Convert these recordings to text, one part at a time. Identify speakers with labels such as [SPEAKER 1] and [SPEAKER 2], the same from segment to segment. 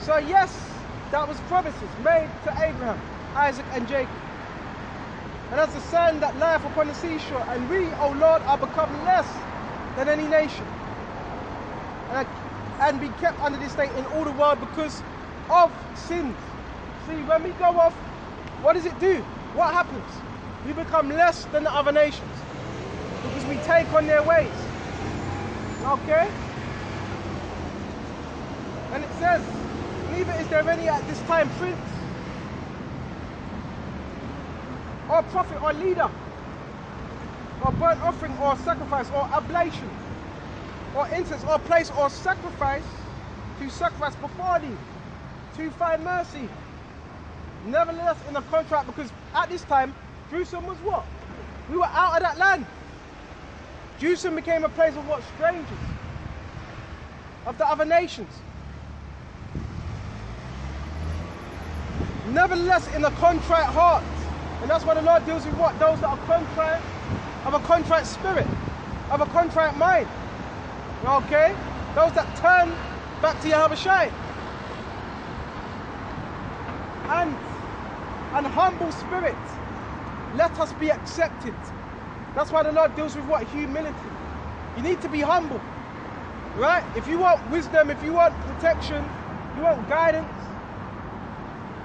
[SPEAKER 1] So yes, that was promises made to Abraham, Isaac and Jacob. And as the sand that lieth upon the seashore, and we, O Lord, are become less than any nation, and be kept under this state in all the world because of sins. See, when we go off, what does it do? What happens? We become less than the other nations because we take on their ways. Okay? And it says, neither is there any at this time prince or prophet or leader or burnt offering or sacrifice or oblation or incense or place or sacrifice to sacrifice before thee to find mercy. Nevertheless, in the contract, because at this time Jerusalem was what? We were out of that land. Jerusalem became a place of what? Strangers, of the other nations. Nevertheless, in a contrite heart. And that's why the Lord deals with what? Those that are contrite, of a contrite spirit, of a contrite mind. Okay? Those that turn back to Yahweh Shai. And humble spirit. Let us be accepted. That's why the Lord deals with what? Humility. You need to be humble. Right? If you want wisdom, if you want protection, you want guidance,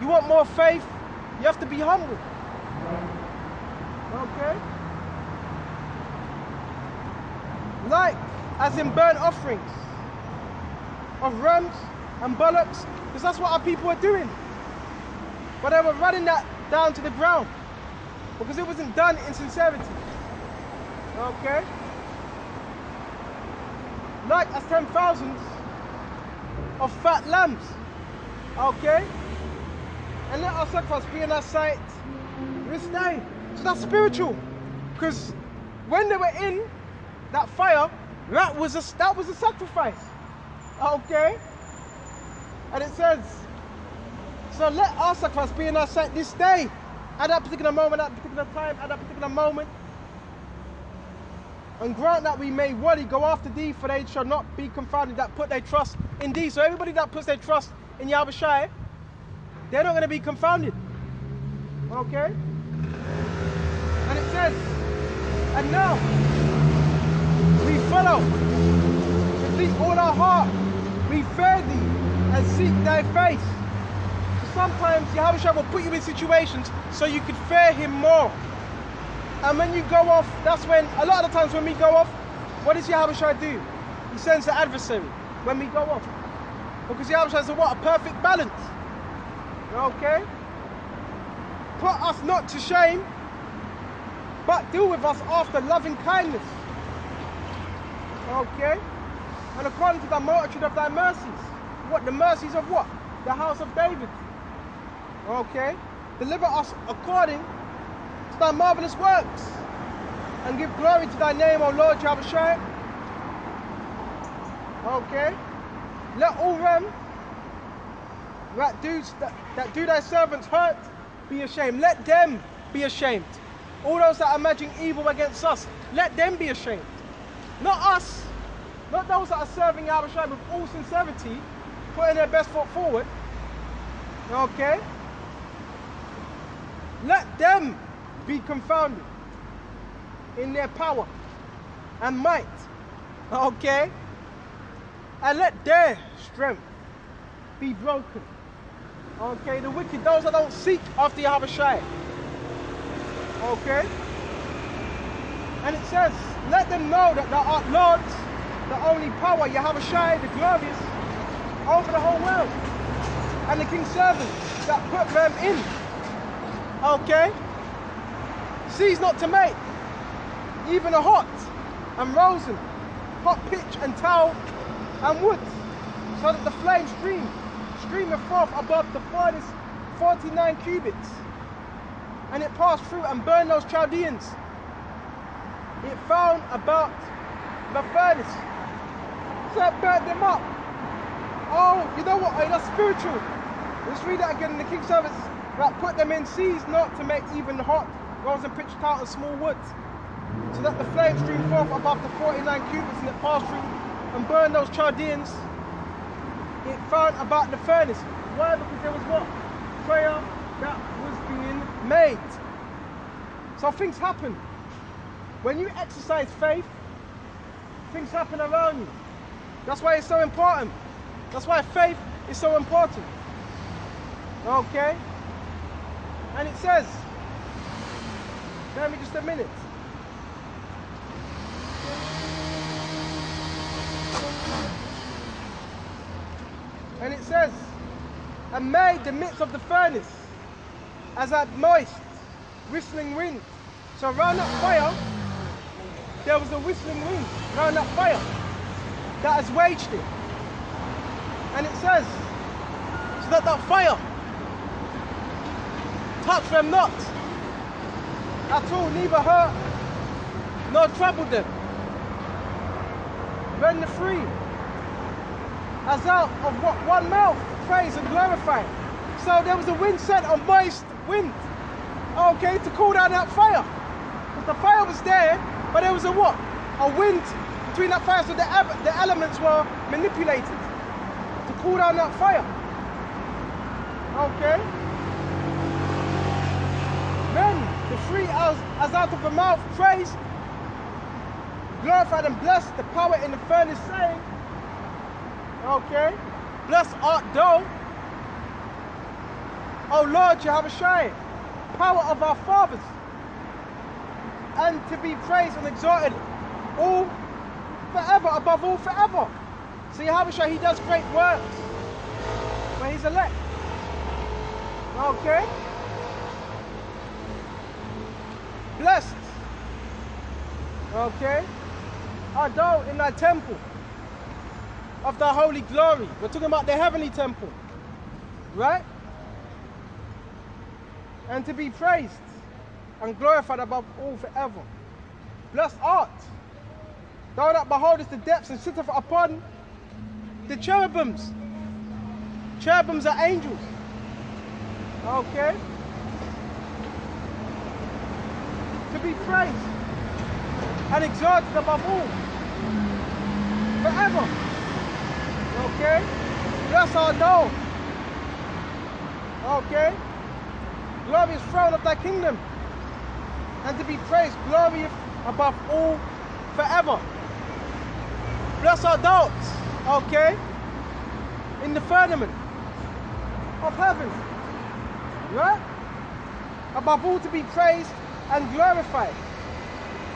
[SPEAKER 1] you want more faith, you have to be humble. Okay? Like as in burnt offerings of rams and bullocks, because that's what our people are doing. But they were running that down to the ground because it wasn't done in sincerity. Okay? Like as 10,000 of fat lambs. Okay? And let our sacrifice be in our sight this day. So that's spiritual. Because when they were in that fire, that was a sacrifice. Okay? And it says, so let our sacrifice be in our sight this day. At that particular moment, at that particular time, at that particular moment. And grant that we may worthy go after thee, for they shall not be confounded that put their trust in thee. So everybody that puts their trust in Yahweh Shai, they're not going to be confounded. Okay? And it says, and now we follow with thee all our heart, we fear thee and seek thy face. So sometimes Yahweh Shai will put you in situations so you could fear him more. And when you go off, that's when, a lot of the times when we go off, what does Yahweh Shai do? He sends the adversary when we go off. Because Yahweh Shai has what? A perfect balance. Okay? Put us not to shame, but deal with us after loving kindness. Okay? And according to the multitude of thy mercies. What? The mercies of what? The house of David. Okay? Deliver us according to thy marvelous works. And give glory to thy name, O Lord Yahweh Shai. Okay? Let all them that do thy servants hurt be ashamed. Let them be ashamed. All those that are imagining evil against us, let them be ashamed. Not us. Not those that are serving Yahweh Shai with all sincerity, putting their best foot forward. Okay? Let them be confounded in their power and might. Okay? And let their strength be broken. Okay? The wicked, those that don't seek after Yahweh Shai. Okay? And it says, let them know that thou art Lord, the only power, Yahweh Shai, the glorious, over the whole world. And the king's servants that put them in. Okay? Cease not to make even a hot and rosin, hot pitch and towel and wood, so that the flame streameth forth above the furnace 49 cubits. And it passed through and burned those Chaldeans. It found about the furnace. So it burnt them up. Oh, you know what? That's spiritual. Let's read that again. The king's servants that put them in, cease not to make even hot rolls and pitch towel and small wood, so that the flame streamed forth above the 49 cubits, and it passed through and burned those Chaldeans. it found about the furnace. Why? Because there was what? Prayer that was being made. So things happen. When you exercise faith, things happen around you. That's why it's so important. That's why faith is so important. Okay? And it says, give me just a minute. And it says, and made the midst of the furnace as a moist, whistling wind. So around that fire, there was a whistling wind around that fire that has waged it. And it says, so that that fire touched them not at all, neither hurt nor troubled them. When the three, as out of what one mouth, praise and glorify. So there was a wind sent, a moist wind, okay, to cool down that fire. Because the fire was there, but there was a what? A wind between that fire, so the elements were manipulated to cool down that fire. Okay? Then the three as out of the mouth praised, glorified and blessed the power in the furnace, saying, okay, blessed art thou, O Lord Jehovah Shai, power of our fathers, and to be praised and exalted all forever, above all forever. So Jehovah Shai, he does great works when he's elect. Okay? Blessed. Okay? Art thou in thy temple of thy holy glory. We're talking about the heavenly temple. Right? And to be praised and glorified above all forever. Blessed art thou that beholdest the depths and sitteth upon the cherubims. Cherubims are angels. Okay? To be praised and exalted above all forever. Okay? Blessed art thou. Okay? Glorious throne of thy kingdom, and to be praised, glorious above all forever. Blessed art thou, okay, in the firmament of heaven, right? Above all to be praised and glorified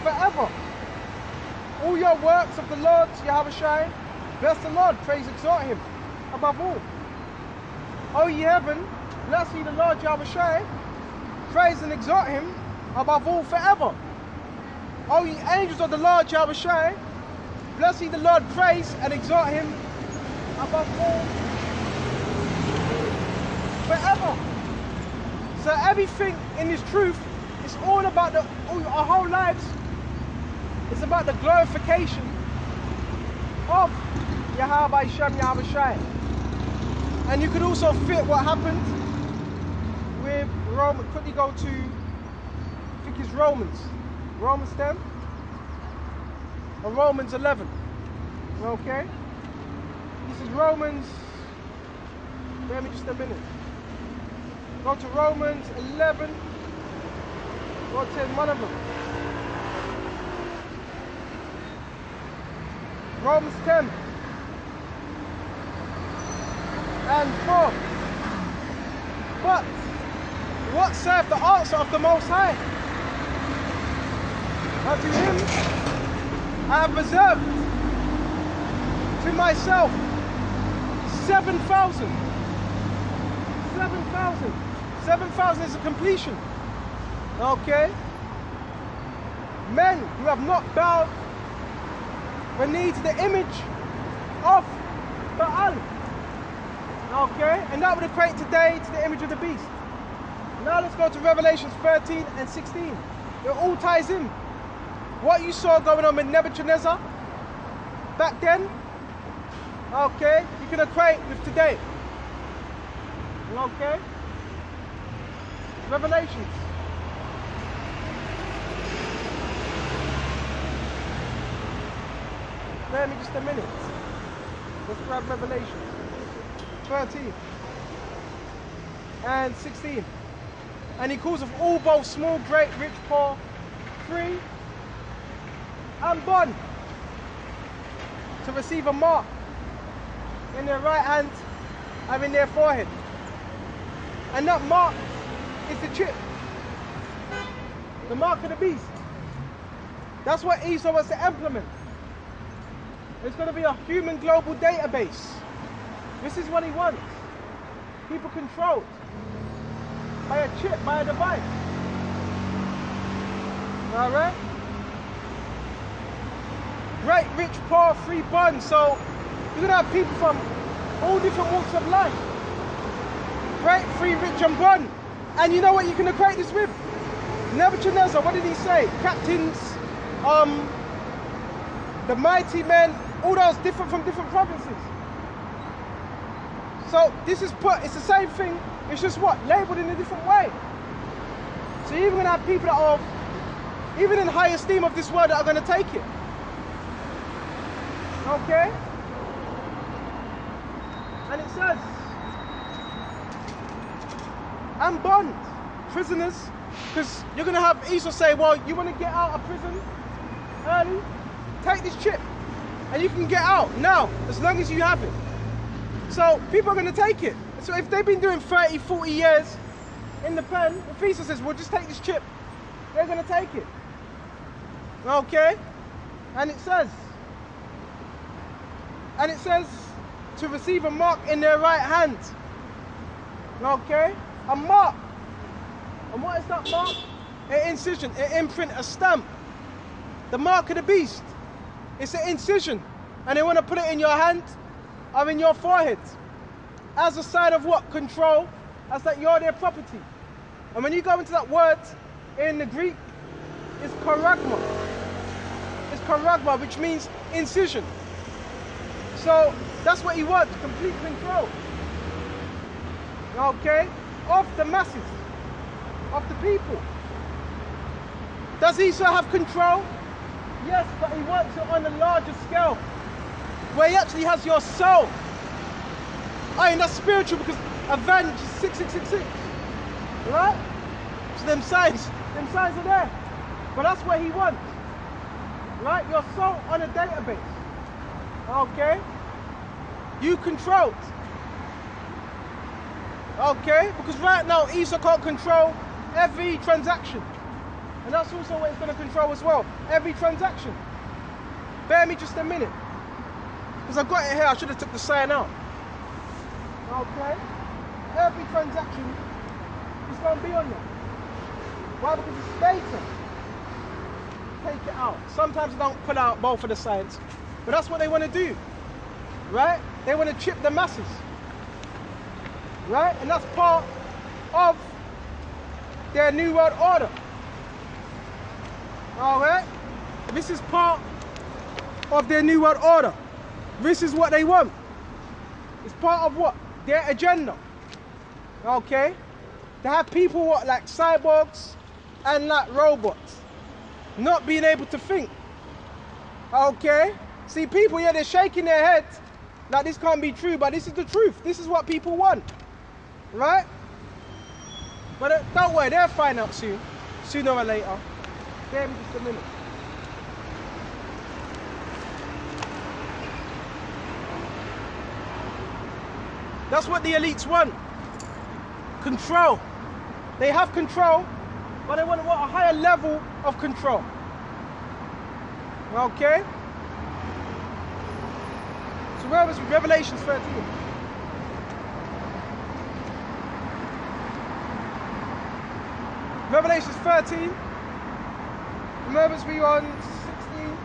[SPEAKER 1] forever. All your works of the Lord, Jehovah Shai, bless the Lord, praise, exalt him above all. O ye heaven, bless ye the Lord Jehovah Shai, praise and exalt him above all forever. O ye angels of the Lord Jehovah Shai, bless ye the Lord, praise and exalt him above all forever. So everything in this truth is all about our whole lives. It's about the glorification of Yahweh Shem Yahweh Shai. And you could also fit what happened with Rome. Quickly go to, I think it's Romans 10 or Romans 11. Okay? This is Romans, bear me just a minute. Go to Romans 11 or 10, one of them. Romans 10 and 4. But what saith the answer of the Most High? Unto him I have reserved to myself 7,000. 7,000. 7,000 is a completion. Okay? Men who have not bowed the knee to the image of Baal. Okay? And that would equate today to the image of the beast. Now let's go to Revelations 13 and 16. It all ties in. What you saw going on with Nebuchadnezzar back then, okay, you can equate with today. Okay? Revelations. Bear me just a minute. Let's grab Revelations. 13 and 16. And he calls of all, both small, great, rich, poor, free and bond, to receive a mark in their right hand and in their forehead. And that mark is the chip, the mark of the beast. That's what Esau wants to implement. It's going to be a human global database. This is what he wants. People controlled by a chip, by a device. All right? Great, rich, poor, free, bond. So you're going to have people from all different walks of life. Great, free, rich, and bond. And you know what you can equate this with? Nebuchadnezzar, what did he say? Captains, the mighty men, all those different from different provinces. So this is it's the same thing, it's just what? Labeled in a different way. So you're even going to have people that are, even in high esteem of this world, that are going to take it. Okay? And it says, and bond, prisoners, because you're going to have Esau say, well, you want to get out of prison early? Take this chip, and you can get out now, as long as you have it. So people are going to take it. So if they've been doing 30, 40 years in the pen, if Esau says, well, just take this chip, they're going to take it. Okay? And it says to receive a mark in their right hand. Okay? A mark. And what is that mark? An incision, an imprint, a stamp. The mark of the beast. It's an incision. And they want to put it in your hand or in your forehead. As a sign of what? Control. As that you're their property. And when you go into that word in the Greek, it's charagma. It's charagma, which means incision. So that's what he wants, complete control. Okay? Of the masses. Of the people. Does Esau have control? Yes, but he wants it on a larger scale, where he actually has your soul. And that's spiritual, because avenge is 6666. Right? So them signs are there. But that's what he wants. Right? Your soul on a database. Okay? You control it. Okay? Because right now Esau can't control every transaction. And that's also what it's going to control as well. Every transaction. Bear me just a minute. Because I've got it here, I should have took the sign out. Okay? Every transaction is going to be on there. Why? Because it's data. Take it out. Sometimes they don't put out both of the signs. But that's what they want to do. Right? They want to chip the masses. Right? And that's part of their New World Order. Alright? This is part of their New World Order. This is what they want. It's part of what? Their agenda. Okay? To have people what, like cyborgs and like robots. Not being able to think. Okay? See, people, yeah, they're shaking their heads like this can't be true, but this is the truth. This is what people want. Right? But don't worry, they'll find out soon. Sooner or later. Give me just a minute. That's what the elites want. Control. They have control, but they want a higher level of control. Okay? So where was Revelation 13? Revelation 13. Remember, we were on 16,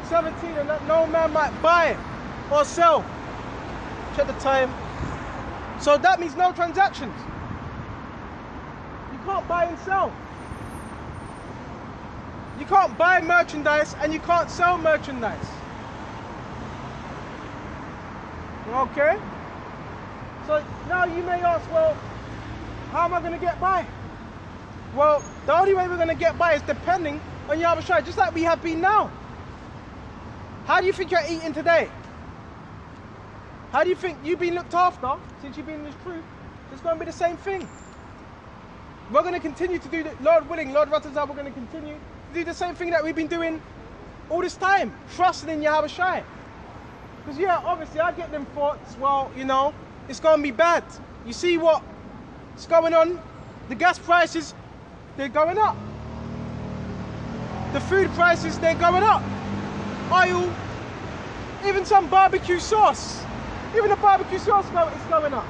[SPEAKER 1] 17, and that no man might buy or sell. Check the time. So that means no transactions. You can't buy and sell. You can't buy merchandise and you can't sell merchandise. Okay? So now you may ask, well, how am I going to get by? Well, the only way we're going to get by is depending on Yahweh Shai, just like we have been now. How do you think you're eating today? How do you think you've been looked after since you've been in this crew? It's going to be the same thing. We're going to continue to do, Lord willing, Lord Ratazar, we're going to continue to do the same thing that we've been doing all this time, trusting in Yahweh Shai. Because yeah, obviously I get them thoughts, well, you know, it's going to be bad. You see what's going on? The gas prices, they're going up. The food prices, they're going up. Oil, even some barbecue sauce. Even the barbecue sauce is going up.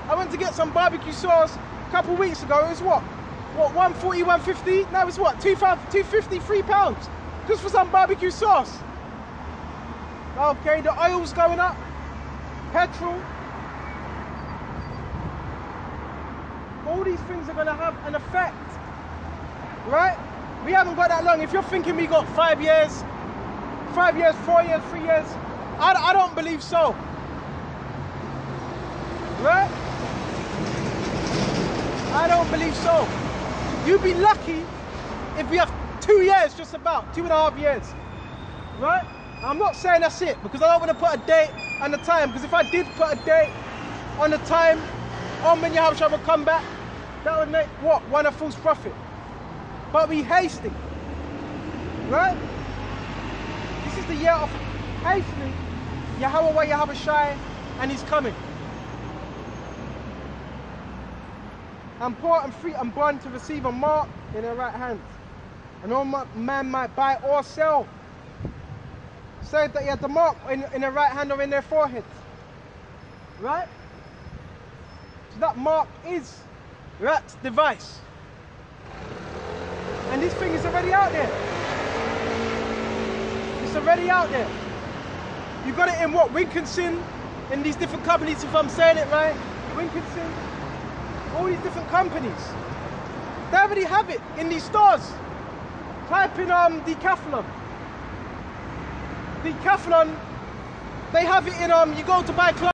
[SPEAKER 1] I went to get some barbecue sauce a couple of weeks ago. It was what 140, 150? Now it's what, 250, £3 just for some barbecue sauce. Okay, the oil's going up, petrol. All these things are going to have an effect, right? We haven't got that long. If you're thinking we got 5 years, 4 years, 3 years, I don't believe so. Right? I don't believe so. You'd be lucky if we have 2 years, just about 2.5 years. Right? I'm not saying that's it, because I don't want to put a date and a time, because if I did put a date on the time on when Yahweh will come back, that would make what? One a false prophet. But we hasting. Right? This is the year of hastening Yahweh Shai, and he's coming. And poor and free and born to receive a mark in their right hand. And no man might buy or sell, save that he had the mark in their right hand or in their forehead. Right? So that mark is Rat's device. And this thing is already out there. It's already out there. You got it in what? Winkinson, in these different companies, if I'm saying it right. Winkinson, all these different companies. They already have it in these stores. Type in Decathlon. Decathlon, they have it in, you go to buy clothes.